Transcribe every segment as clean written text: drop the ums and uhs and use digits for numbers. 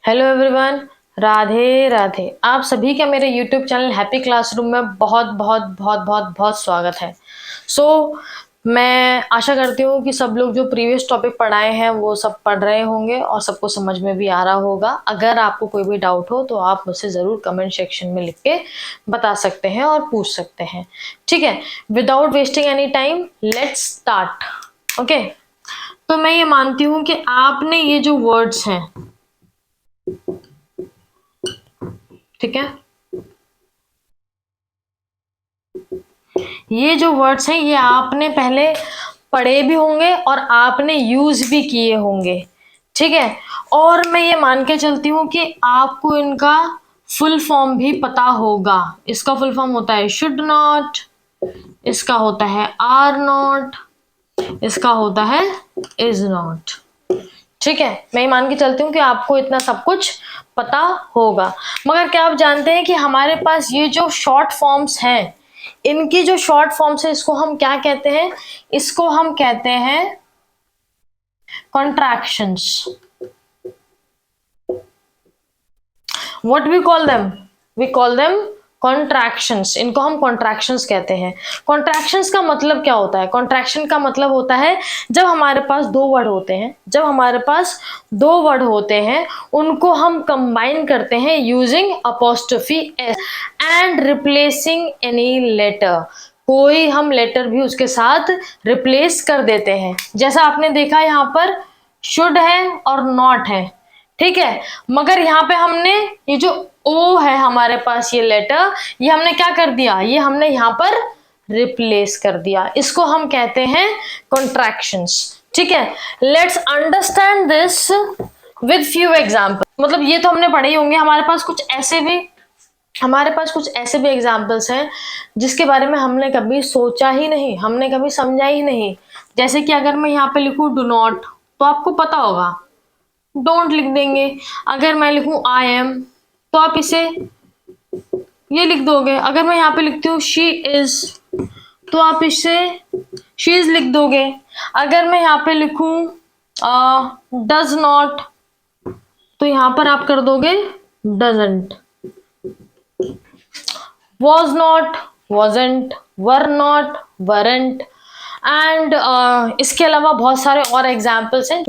Hello everyone, Radhe Radhe. आप सभी का मेरे यूट्यूब चैनल हैप्पी क्लासरूम में बहुत बहुत बहुत बहुत बहुत स्वागत है। मैं आशा करती हूँ कि सब लोग जो प्रीवियस टॉपिक पढ़ाए हैं वो सब पढ़ रहे होंगे और सबको समझ में भी आ रहा होगा। अगर आपको कोई भी डाउट हो तो आप मुझसे ज़रूर कमेंट सेक्शन में लिख के बता सकते हैं और पूछ सकते हैं। ठीक है, without wasting any time let's start. Okay, तो मैं ये मानती हूँ कि आपने ये जो वर्ड्स हैं, ठीक है, ये जो वर्ड्स हैं ये आपने पहले पढ़े भी होंगे और आपने यूज भी किए होंगे। ठीक है, और मैं ये मान के चलती हूँ कि आपको इनका फुल फॉर्म भी पता होगा। इसका फुल फॉर्म होता है शुड नॉट, इसका होता है आर नॉट, इसका होता है इज नॉट। ठीक है, मैं ये मान के चलती हूँ कि आपको इतना सब कुछ पता होगा। मगर क्या आप जानते हैं कि हमारे पास ये जो शॉर्ट फॉर्म्स हैं, इनकी जो शॉर्ट फॉर्म्स है इसको हम क्या कहते हैं? इसको हम कहते हैं contractions. What we call them? We call them contractions. इनको हम कॉन्ट्रैक्शंस कहते हैं। कॉन्ट्रैक्शंस का मतलब क्या होता है? कॉन्ट्रैक्शन का मतलब होता है जब हमारे पास दो वर्ड होते हैं, जब हमारे पास दो वर्ड होते हैं उनको हम कंबाइन करते हैं using apostrophe s and replacing any letter. कोई हम लेटर भी उसके साथ रिप्लेस कर देते हैं। जैसा आपने देखा यहाँ पर शुड है और नॉट है, ठीक है, मगर यहाँ पे हमने ये जो ओ है हमारे पास ये लेटर, ये हमने क्या कर दिया? ये हमने यहाँ पर रिप्लेस कर दिया। इसको हम कहते हैं कॉन्ट्रैक्शंस। ठीक है, let's understand this with few example. मतलब ये तो हमने पढ़े ही होंगे। हमारे पास कुछ ऐसे भी एग्जाम्पल्स हैं जिसके बारे में हमने कभी सोचा ही नहीं, हमने कभी समझा ही नहीं। जैसे कि अगर मैं यहाँ पे लिखूं डू नॉट, तो आपको पता होगा डोंट लिख देंगे। अगर मैं लिखूं आई एम, तो आप इसे ये लिख दोगे। अगर मैं यहाँ पे लिखती हूँ शी इज, तो आप इसे शी इज लिख दोगे। अगर मैं यहाँ पे लिखूं डज नॉट, तो यहाँ पर आप कर दोगे doesn't. Was not, wasn't, were not, weren't, and इसके अलावा बहुत सारे और एग्जाम्पल्स हैं।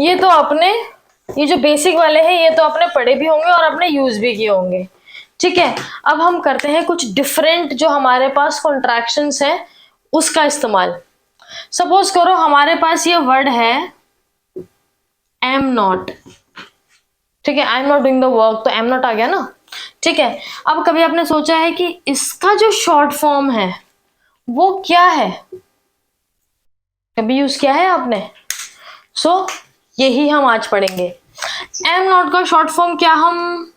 ये जो बेसिक वाले हैं ये तो आपने पढ़े भी होंगे और आपने यूज भी किए होंगे। ठीक है, अब हम करते हैं कुछ डिफरेंट जो हमारे पास कॉन्ट्रैक्शंस हैं उसका इस्तेमाल। सपोज करो हमारे पास ये वर्ड है एम नॉट। ठीक है, I am not doing the work, तो एम नॉट आ गया ना। ठीक है, अब कभी आपने सोचा है कि इसका जो शॉर्ट फॉर्म है वो क्या है? कभी यूज किया है आपने? यही हम आज पढ़ेंगे। एम नॉट का शॉर्ट फॉर्म क्या? हम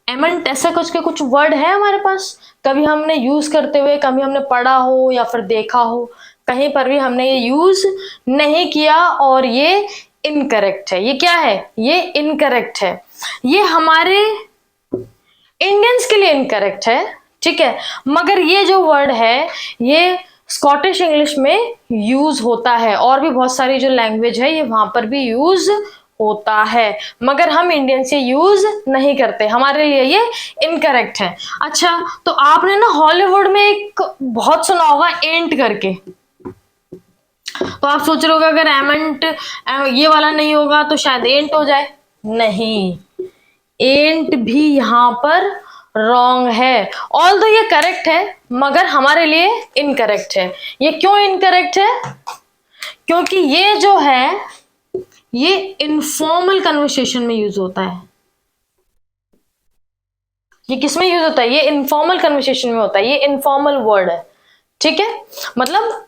एमेंट ऐसा कुछ वर्ड है हमारे पास, कभी हमने यूज करते हुए, कभी हमने पढ़ा हो या फिर देखा हो, कहीं पर भी हमने ये यूज नहीं किया और ये इनकरेक्ट है। ये क्या है? ये इनकरेक्ट है। ये हमारे इंडियंस के लिए इनकरेक्ट है। ठीक है, मगर ये जो वर्ड है ये स्कॉटिश इंग्लिश में यूज होता है और भी बहुत सारी जो लैंग्वेज है ये वहां पर भी यूज होता है, मगर हम इंडियन से यूज नहीं करते, हमारे लिए ये इनकरेक्ट है। अच्छा, तो आपने ना हॉलीवुड में एक बहुत सुना होगा एंट करके, तो आप सोच रहे होगे अगर एमेंट ये वाला नहीं होगा तो शायद एंट हो जाए। नहीं, एंट भी यहां पर रॉन्ग है। ऑल्दो ये करेक्ट है मगर हमारे लिए इनकरेक्ट है। ये क्यों इनकरेक्ट है? क्योंकि ये जो है ये इनफॉर्मल कन्वर्सेशन में यूज होता है। ये किस में यूज होता है? ये इनफॉर्मल कन्वर्सेशन में होता है। ये इनफॉर्मल वर्ड है। ठीक है, मतलब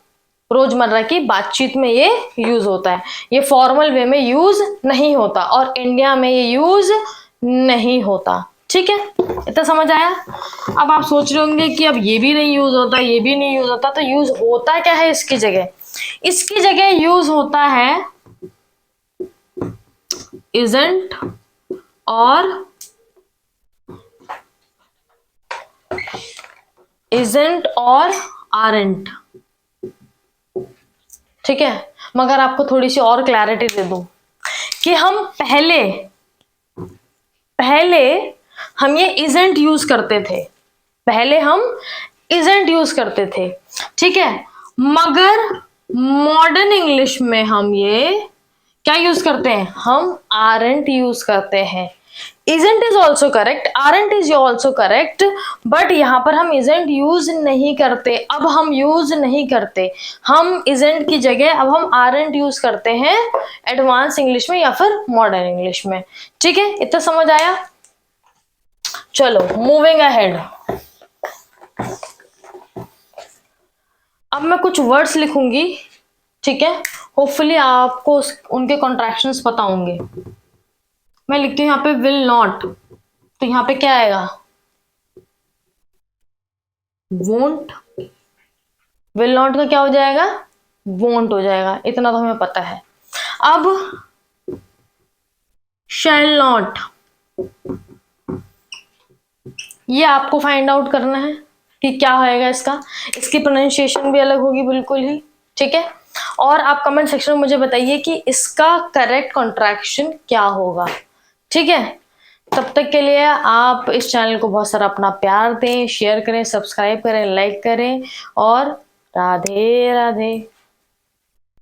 रोजमर्रा की बातचीत में ये यूज होता है, ये फॉर्मल वे में यूज नहीं होता और इंडिया में ये यूज नहीं होता। ठीक है, इतना समझ आया? अब आप सोच रहे होंगे कि अब ये भी नहीं यूज होता, ये भी नहीं यूज होता, तो यूज होता क्या है इसकी जगह? इसकी जगह यूज होता है isn't और isn't और aren't। ठीक है, मगर आपको थोड़ी सी और क्लैरिटी दे दूं कि हम पहले पहले हम ये isn't यूज करते थे, पहले हम isn't यूज करते थे, ठीक है। मगर मॉडर्न इंग्लिश में हम ये क्या यूज करते हैं, हम aren't यूज करते हैं। isn't is also correct, aren't is also correct, but यहाँ पर हम isn't यूज नहीं करते, अब हम यूज नहीं करते, हम isn't की जगह अब हम aren't यूज करते हैं एडवांस इंग्लिश में या फिर मॉडर्न इंग्लिश में, ठीक है। इतना समझ आया? चलो मूविंग अहेड। अब मैं कुछ वर्ड्स लिखूंगी, ठीक है, होपफुली आपको उनके कॉन्ट्रैक्शंस पता होंगे। मैं लिखती हूँ यहाँ पे विल नॉट, तो यहाँ पे क्या आएगा, वोंट। विल नॉट का क्या हो जाएगा, वोंट हो जाएगा, इतना तो हमें पता है। अब शैल नॉट, ये आपको फाइंड आउट करना है कि क्या होएगा इसका, इसकी प्रोनाउंसिएशन भी अलग होगी बिल्कुल ही, ठीक है। और आप कमेंट सेक्शन में मुझे बताइए कि इसका करेक्ट कॉन्ट्रैक्शन क्या होगा, ठीक है। तब तक के लिए आप इस चैनल को बहुत सारा अपना प्यार दें, शेयर करें, सब्सक्राइब करें, लाइक करें, और राधे राधे।